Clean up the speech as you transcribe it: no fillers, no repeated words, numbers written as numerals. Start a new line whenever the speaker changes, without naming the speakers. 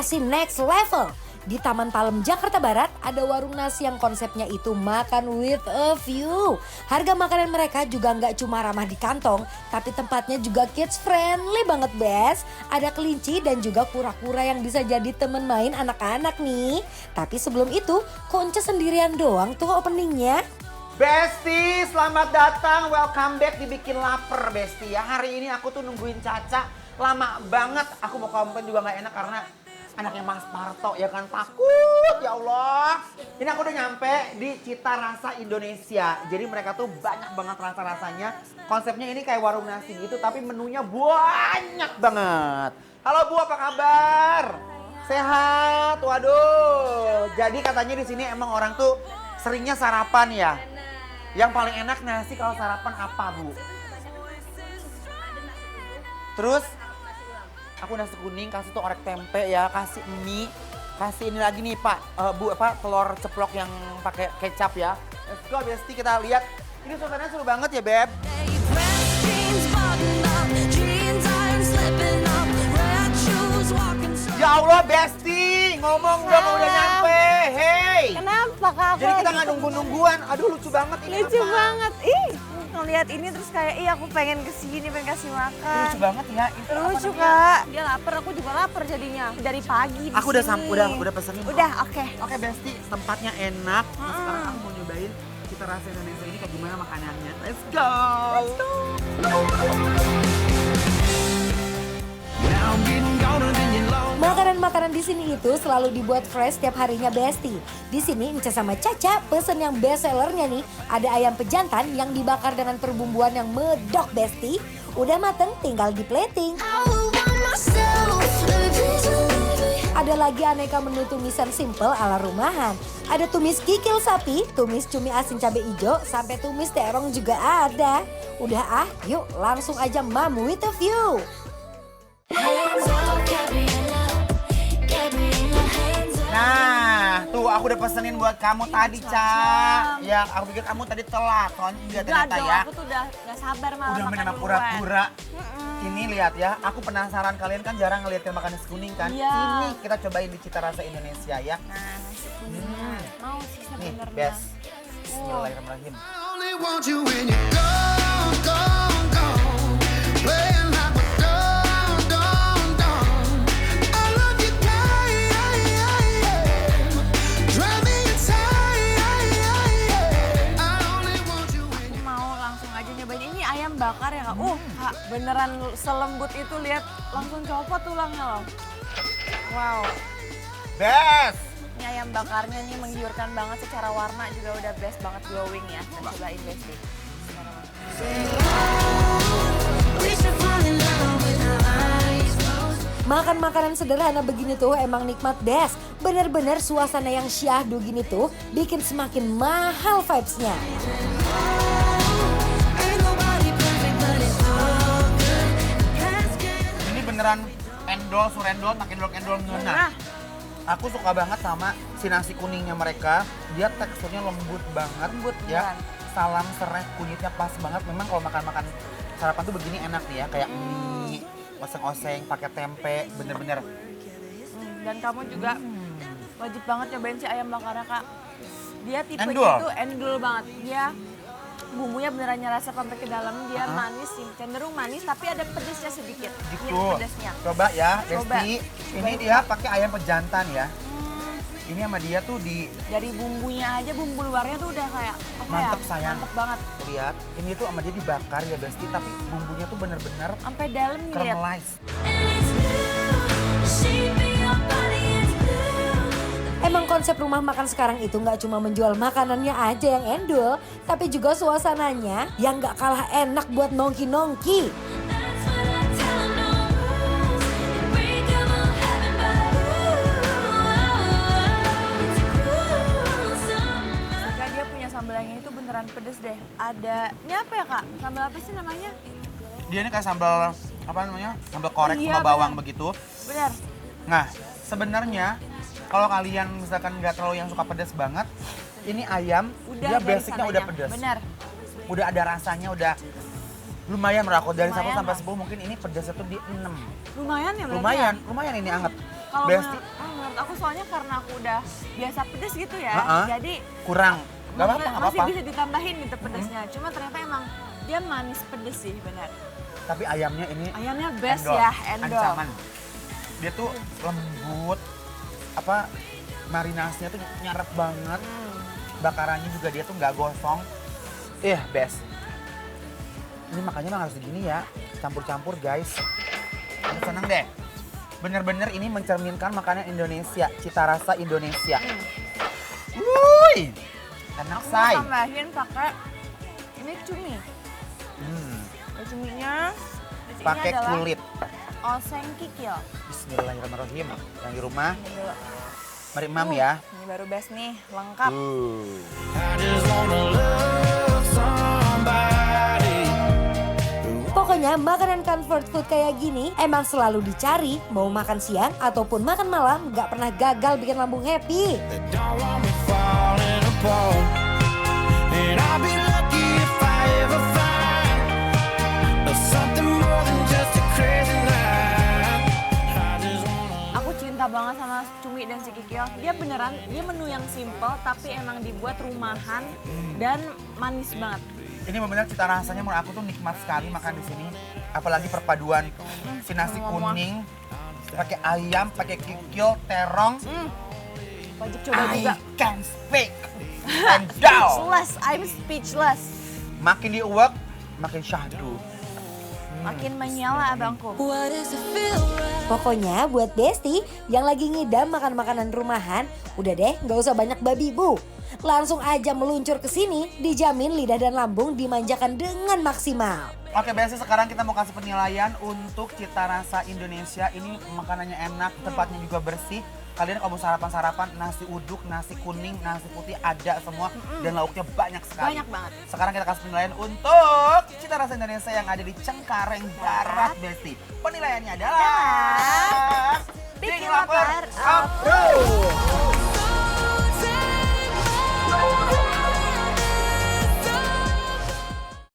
nasi next level. Di Taman Palem, Jakarta Barat ada warung nasi yang konsepnya itu makan with a view. Harga makanan mereka juga nggak cuma ramah di kantong, tapi tempatnya juga kids friendly banget, Bes. Ada kelinci dan juga kura-kura yang bisa jadi temen main anak-anak nih. Tapi sebelum itu, Konce sendirian doang tuh openingnya.
Besti, selamat datang, welcome back, dibikin lapar Besti ya. Hari ini aku tuh nungguin Caca lama banget. Aku mau komplain juga nggak enak karena anaknya Mas Parto ya kan, takut ya Allah. Ini aku udah nyampe di Cita Rasa Indonesia. Jadi mereka tuh banyak banget rasa-rasanya. Konsepnya ini kayak warung nasi gitu tapi menunya banyak banget. Halo Bu, apa kabar? Sehat. Waduh. Jadi katanya di sini emang orang tuh seringnya sarapan ya. Yang paling enak nasi kalau sarapan apa, Bu? Terus aku nasi kuning, kasih tuh orek tempe ya, kasih mie, kasih ini lagi nih Pak, Bu, telur ceplok yang pakai kecap ya. Let's go Besti, kita lihat. Ini suasananya seru banget ya Beb. Ya Allah Besti, ngomong dong udah nyampe. Hey.
Kenapa Kak?
Jadi kita nggak nunggu-nungguan. Aduh lucu banget ini.
Lucu
apa?
banget. Ih, ngeliat ini terus kayak aku pengen kesini, pengen kasih makan.
Lucu banget ya. Itu apa
Lucu
namanya?
Kak. Dia lapar, aku juga lapar jadinya. Dari pagi di
Aku udah
sini.
udah pesenin.
Udah, oke.
Oke Besti, tempatnya enak. Nah, sekarang aku mau nyobain Cita Rasa Indonesia ini kayak gimana makanannya. Let's go.
Makanan-makanan di sini itu selalu dibuat fresh setiap harinya, Besti. Di sini Ence sama Caca pesen yang best sellernya nih, ada ayam pejantan yang dibakar dengan perbumbuan yang medok, Besti. Udah mateng, tinggal di plating. Ada lagi aneka menu tumisan simple ala rumahan. Ada tumis kikil sapi, tumis cumi asin cabai hijau, sampai tumis terong juga ada. Udah yuk langsung aja mam with a view.
Nah, tuh aku udah pesenin buat kamu tadi, Ca. Ya, aku pikir kamu tadi telat, soalnya juga ternyata
dong,
ya.
aku tuh udah gak sabar malah
Udah
makan
main sama
duluan.
pura-pura. Ini lihat ya, aku penasaran, kalian kan jarang ngeliat yang makan nasi kuning kan?
Iya.
Ini kita cobain di Cita Rasa Indonesia ya.
Nah, nasi kuningnya. Mau sih
Nih,
sebenarnya.
best. Bismillahirrahmanirrahim.
only want you when you're gone, gone, gone. Playing like a dum. I love you, drive me insane. I only want you when
Aku mau langsung aja nyobain ini ayam bakar ya Kak. Kak, beneran selembut itu, lihat langsung copot tulangnya loh. Wow.
Best!
Ini ayam bakarnya nih menggiurkan banget, secara warna juga udah best banget, glowing ya. Dan cobain Besti.
Makan makanan sederhana begini tuh emang nikmat, Des. Bener-bener suasana yang syahdu gini tuh bikin semakin mahal vibes-nya.
Ini beneran endol, surendol, makin endol ngena.
Nah,
Aku suka banget sama si nasi kuningnya mereka. Dia teksturnya lembut banget.
Lembut
ya.
beneran.
Salam serai, kunyitnya pas banget. Memang kalau makan-makan sarapan tuh begini enak nih ya. Kayak mie, oseng-oseng, pakai tempe, bener-bener.
dan kamu juga wajib banget nyobain si ayam bakarnya Kak. Dia tipenya
Endul?
tuh endul banget. Dia bumbunya beneran nyerasa sampai ke dalam, dia manis sih, cenderung manis tapi ada pedesnya sedikit.
Gitu.
Hint pedesnya.
Coba ya,
Coba.
Besti. Ini dia pakai ayam pejantan ya. Ini sama dia tuh di
Dari bumbunya aja, bumbu luarnya tuh udah kayak apa
mantep
ya?
sayang.
Mantep banget.
Lihat, ini tuh sama dia dibakar ya Besti, tapi bumbunya tuh bener-bener
Sampai dalam nih lihat.
caramelize.
Emang konsep rumah makan sekarang itu nggak cuma menjual makanannya aja yang endul, tapi juga suasananya yang nggak kalah enak buat nongki-nongki.
Jika dia punya sambal yang itu beneran pedes deh. Ada, ini apa ya Kak? Sambal apa sih namanya?
Dia ini kayak sambal apa namanya? Sambal korek
Iya,
sama bawang
bener.
begitu.
Bener.
Nah, sebenarnya kalau kalian misalkan nggak terlalu yang suka pedas banget, ini ayam
Udah
dia
dari
basicnya udah
sananya.
pedas.
Bener.
Udah ada rasanya, udah lumayan menurut aku. Dari 1
Lumayan
sampai
lah.
10 mungkin ini pedasnya tuh di 6.
Lumayan ya berarti
Lumayan,
ya?
lumayan ini anget.
Kalau
Besti.
menurut aku soalnya karena aku udah biasa pedes gitu ya,
Ha-ha.
jadi
Kurang. Gak apa-apa, gak
masih
apa-apa.
bisa ditambahin gitu pedesnya. Cuma ternyata emang dia manis pedes sih, benar.
Tapi ayamnya ini
Ayamnya best
endol.
ya, endol.
Ancaman. Dia tuh lembut, marinasinya tuh nyarap banget. Bakarannya juga dia tuh nggak gosong. Best. Ini makanya emang harus begini ya, campur-campur guys. Aku seneng deh. Bener-bener ini mencerminkan makanan Indonesia, cita rasa Indonesia. Wuih, enak
Aku mau
say.
tambahin pakai ini cumi. Cuminya di sini
Pakai
adalah
kulit.
oseng kikil.
Bismillahirrahmanirrahim. Yang di rumah,
Ini dulu.
mari mam ya.
Ini baru best nih, lengkap.
I just wanna love somebody.
Pokoknya makanan comfort food kayak gini emang selalu dicari, mau makan siang ataupun makan malam gak pernah gagal bikin lambung happy.
That don't want me falling apart. And I'll be lucky if I ever find something more than just a crazy night. I just wanna.
Aku cinta banget sama cumi dan si kikil. Dia beneran, dia menu yang simple tapi emang dibuat rumahan dan manis banget.
Ini benar cita rasanya menurut aku tuh nikmat sekali makan di sini. Apalagi perpaduan si nasi kuning, pakai ayam, pakai kikil, terong.
Wajib coba juga.
I can speak and down.
Speechless, I'm speechless.
Makin diuak, makin syahdu.
Makin menyala abangku.
Pokoknya buat Besti yang lagi ngidam makan makanan rumahan, udah deh nggak usah banyak babi bu. Langsung aja meluncur ke sini, dijamin lidah dan lambung dimanjakan dengan maksimal.
Oke, Besti, sekarang kita mau kasih penilaian untuk cita rasa Indonesia. Ini makanannya enak, tempatnya juga bersih. Kalian kalau mau sarapan-sarapan, nasi uduk, nasi kuning, nasi putih ada semua. Dan lauknya banyak sekali.
Banyak banget.
Sekarang kita kasih penilaian untuk cita rasa Indonesia yang ada di Cengkareng Barat, Besti. Penilaiannya adalah...
Bikin lapar,
approve!